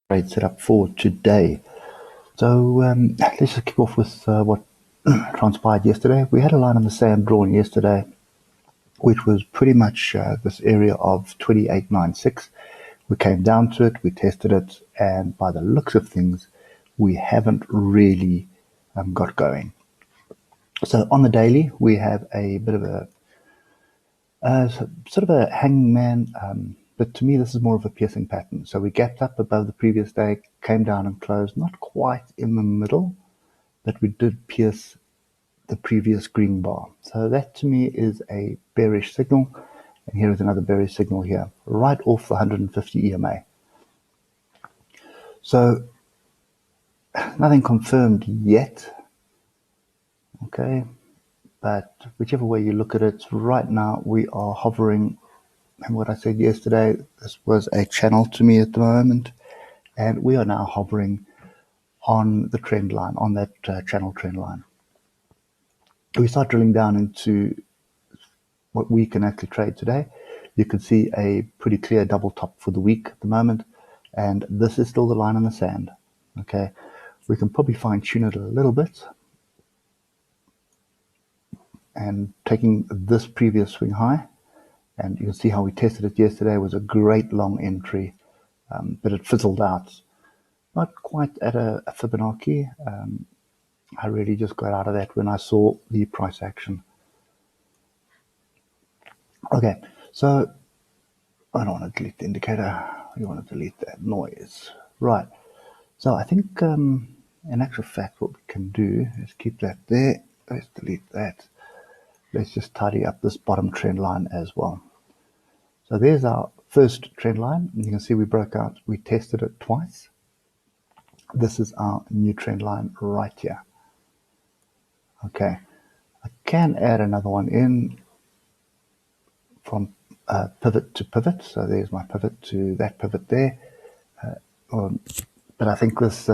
trade set up for today. So let's just kick off with what transpired yesterday. We had a line in the sand drawn yesterday, which was pretty much this area of 28.96. We came down to it, we tested it, and by the looks of things, we haven't really got going. So on the daily, we have a bit of a sort of a hangman, but to me, this is more of a piercing pattern. So we gapped up above the previous day, came down and closed, not quite in the middle, but we did pierce the previous green bar. So that to me is a bearish signal. And here is another bearish signal here, right off the 150 EMA. So nothing confirmed yet. Okay. But whichever way you look at it, right now we are hovering. And what I said yesterday, this was a channel to me at the moment. And we are now hovering on the trend line, on that channel trend line. We start drilling down into what we can actually trade today. You can see a pretty clear double top for the week at the moment. And this is still the line in the sand. Okay. We can probably fine tune it a little bit. And taking this previous swing high, and you can see how we tested it yesterday, was a great long entry, but it fizzled out. Not quite at a Fibonacci. I really just got out of that when I saw the price action. Okay, so I don't want to delete the indicator. You want to delete that noise. Right. So I think in actual fact what we can do is keep that there. Let's delete that. Let's just tidy up this bottom trend line as well. So there's our first trend line. You can see we broke out. We tested it twice. This is our new trend line right here. Okay. I can add another one in from pivot to pivot. So there's my pivot to that pivot there. But I think this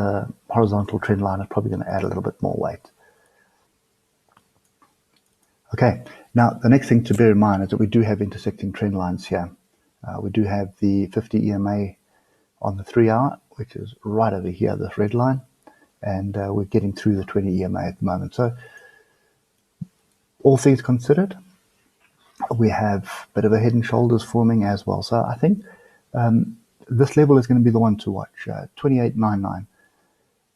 horizontal trend line is probably going to add a little bit more weight. Okay, now the next thing to bear in mind is that we do have intersecting trend lines here. We do have the 50 EMA on the 3 hour, which is right over here, this red line, and we're getting through the 20 EMA at the moment. So all things considered, we have a bit of a head and shoulders forming as well. So I think this level is going to be the one to watch, 28.99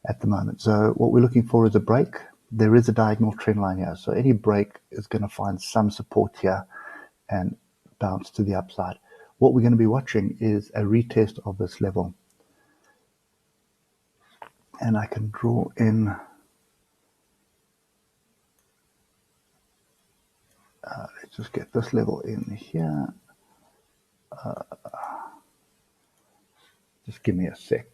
at the moment. So what we're looking for is a break. There is a diagonal trend line here. So any break is going to find some support here and bounce to the upside. What we're going to be watching is a retest of this level. And I can draw in, let's just get this level in here. Just give me a sec.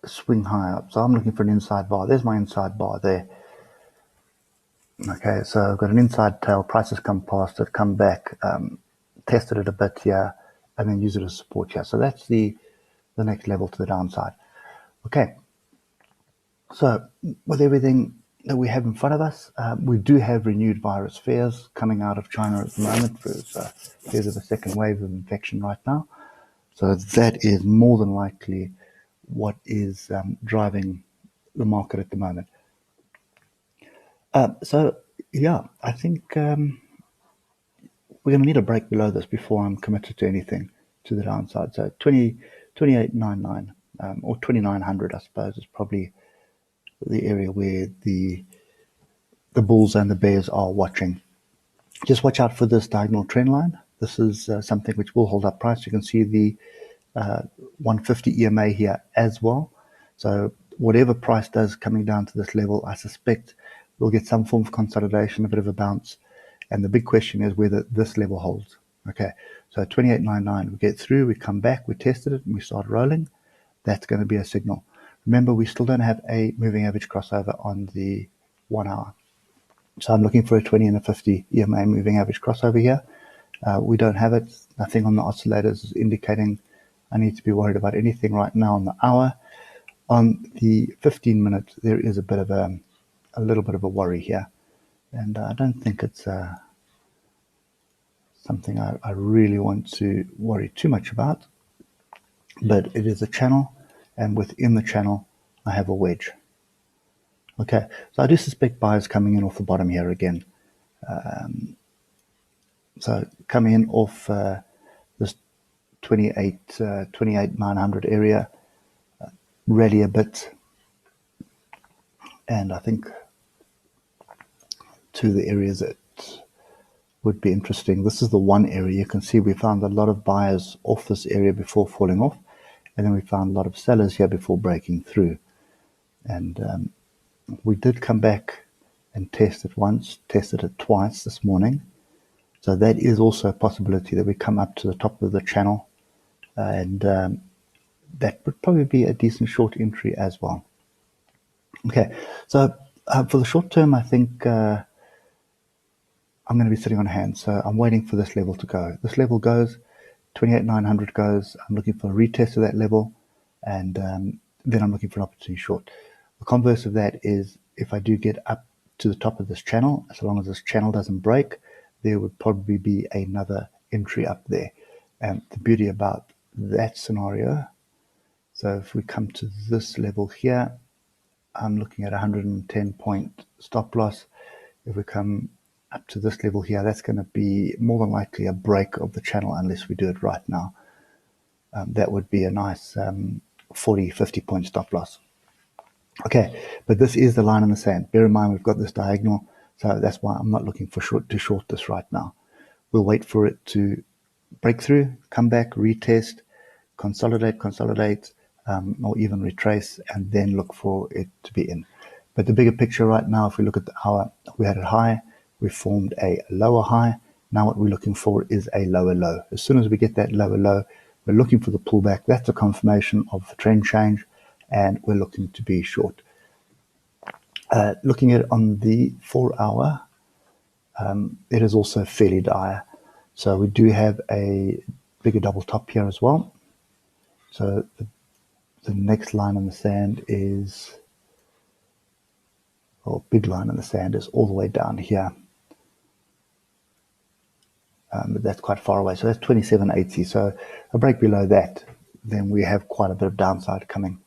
Swing high up. So I'm looking for an inside bar. There's my inside bar there. Okay, so I've got an inside tail. Prices come past it, come back, tested it a bit here, and then use it as support here. So that's the next level to the downside. Okay, so with everything that we have in front of us, we do have renewed virus fears coming out of China at the moment. There's fears of a second wave of infection right now. So that is more than likely what is driving the market at the moment. So yeah, I think we're going to need a break below this before I'm committed to anything to the downside. So 28.99 or 2900, I suppose, is probably the area where the bulls and the bears are watching. Just watch out for this diagonal trend line. This is something which will hold up price. You can see the 150 EMA here as well. So whatever price does coming down to this level, I suspect we'll get some form of consolidation, a bit of a bounce. And the big question is whether this level holds. Okay, so 28.99, we get through, we come back, we tested it, and we start rolling. That's going to be a signal. Remember, we still don't have a moving average crossover on the 1 hour. So I'm looking for a 20 and a 50 EMA moving average crossover here. We don't have it. Nothing on the oscillators is indicating I need to be worried about anything right now on the hour. On the 15 minute, there is a bit of a little bit of a worry here. And I don't think it's something I really want to worry too much about, but it is a channel, and within the channel I have a wedge. Okay, so I do suspect buyers coming in off the bottom here again. So coming in off this 28,900 area, rally a bit, and I think to the areas that would be interesting. This is the one area you can see we found a lot of buyers off this area before falling off, and then we found a lot of sellers here before breaking through. And we did come back and test it once, tested it twice this morning. So that is also a possibility that we come up to the top of the channel, and that would probably be a decent short entry as well. Okay, so for the short term, I think I'm going to be sitting on hands. So I'm waiting for this level to go. This level goes, 28,900 goes. I'm looking for a retest of that level, and then I'm looking for an opportunity short. The converse of that is if I do get up to the top of this channel, as long as this channel doesn't break, there would probably be another entry up there. And the beauty about that scenario, so if we come to this level here, I'm looking at 110 point stop loss. If we come up to this level here, that's going to be more than likely a break of the channel unless we do it right now. That would be a nice 40, 50 point stop loss. Okay, but this is the line in the sand. Bear in mind we've got this diagonal, so that's why I'm not looking for to short this right now. We'll wait for it to break through, come back, retest, consolidate, or even retrace, and then look for it to be in. But the bigger picture right now, if we look at the hour, we had it high, we formed a lower high. Now what we're looking for is a lower low. As soon as we get that lower low, we're looking for the pullback. That's a confirmation of the trend change, and we're looking to be short. Looking at it on the 4 hour, it is also fairly dire. So we do have a bigger double top here as well. So the next line in the sand is, or big line in the sand is all the way down here. But that's quite far away. So that's 27.80. So a break below that, then we have quite a bit of downside coming.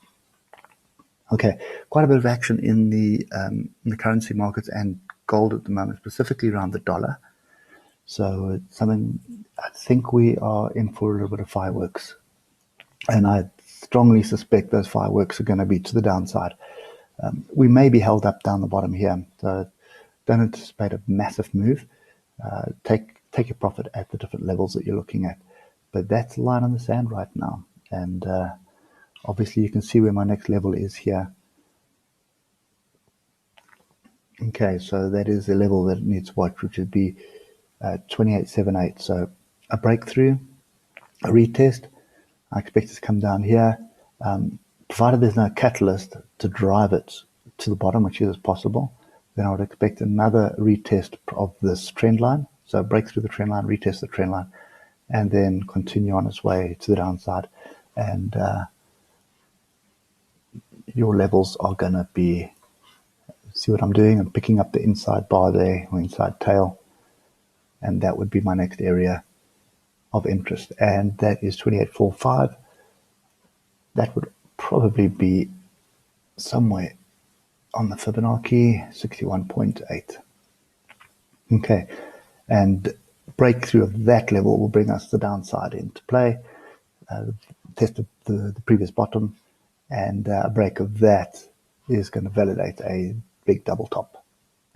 Okay, quite a bit of action in the currency markets and gold at the moment, specifically around the dollar. So it's something, I think we are in for a little bit of fireworks. And I strongly suspect those fireworks are going to be to the downside. We may be held up down the bottom here. So don't anticipate a massive move. Take your profit at the different levels that you're looking at. But that's the line in the sand right now. And obviously you can see where my next level is here. Okay, so that is the level that it needs to watch, which would be 28.78. So a breakthrough, a retest. I expect it to come down here. Provided there's no catalyst to drive it to the bottom, which is possible, then I would expect another retest of this trend line. So break through the trend line, retest the trend line, and then continue on its way to the downside. And your levels are going to be, see what I'm doing? I'm picking up the inside bar there, or inside tail, and that would be my next area of interest. And that is 28.45. That would probably be somewhere on the Fibonacci, 61.8. Okay, and breakthrough of that level will bring us the downside into play, test of the previous bottom, and a break of that is going to validate a big double top.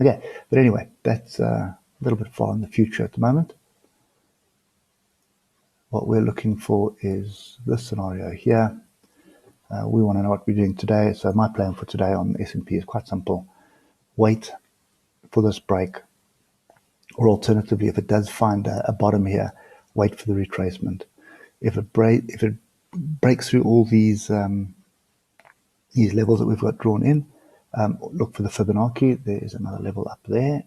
Okay, but anyway, that's a little bit far in the future at the moment. What we're looking for is this scenario here. We want to know what we're doing today. So my plan for today on S&P is quite simple. Wait for this break, or alternatively, if it does find a bottom here, wait for the retracement. If it breaks through all these levels that we've got drawn in, look for the Fibonacci. There's another level up there.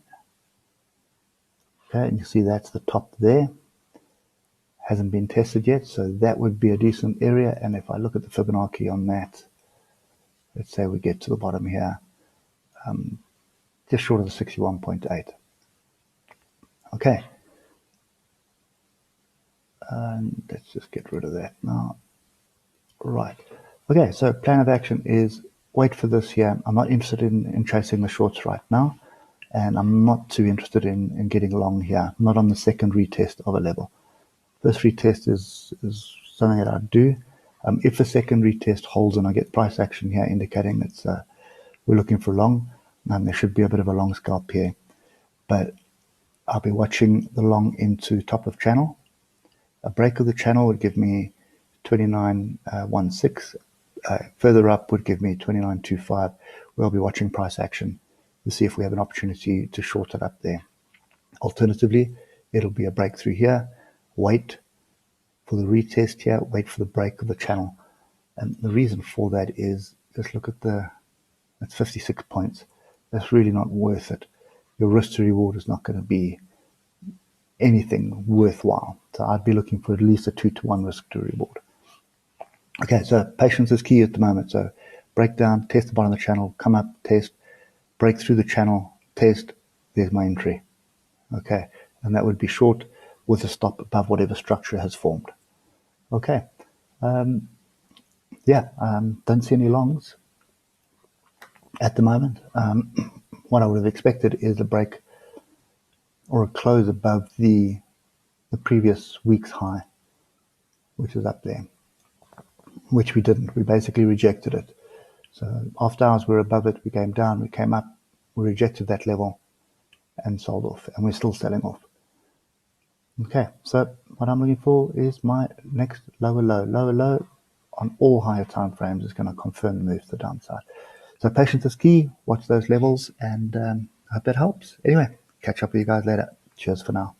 Okay, and you see that's the top there. Hasn't been tested yet, so that would be a decent area. And if I look at the Fibonacci on that, let's say we get to the bottom here, just short of the 61.8. Okay, And let's just get rid of that now. Right. Okay, so plan of action is wait for this here. I'm not interested in chasing the shorts right now, and I'm not too interested in getting long here. I'm not on the second retest of a level. First retest is something that I do. If the second retest holds and I get price action here indicating that we're looking for long, there should be a bit of a long scalp here. But I'll be watching the long into top of channel. A break of the channel would give me 29.16. Further up would give me 29.25. We'll be watching price action to see if we have an opportunity to short it up there. Alternatively, it'll be a breakthrough here. Wait for the retest here. Wait for the break of the channel. And the reason for that is just look at that's 56 points. That's really not worth it. Your risk to reward is not going to be anything worthwhile. So I'd be looking for at least a 2-to-1 risk to reward. Okay, so patience is key at the moment. So break down, test the bottom of the channel, come up, test, break through the channel, test, there's my entry. Okay, and that would be short with a stop above whatever structure has formed. Okay, don't see any longs at the moment. What I would have expected is a break or a close above the previous week's high, which is up there, which we didn't. We basically rejected it. So after hours we were above it, we came down, we came up, we rejected that level and sold off, and we're still selling off. Okay, so what I'm looking for is my next lower low on all higher time frames is going to confirm the move to the downside. So patience is key. Watch those levels, and I hope that helps. Anyway, catch up with you guys later. Cheers for now.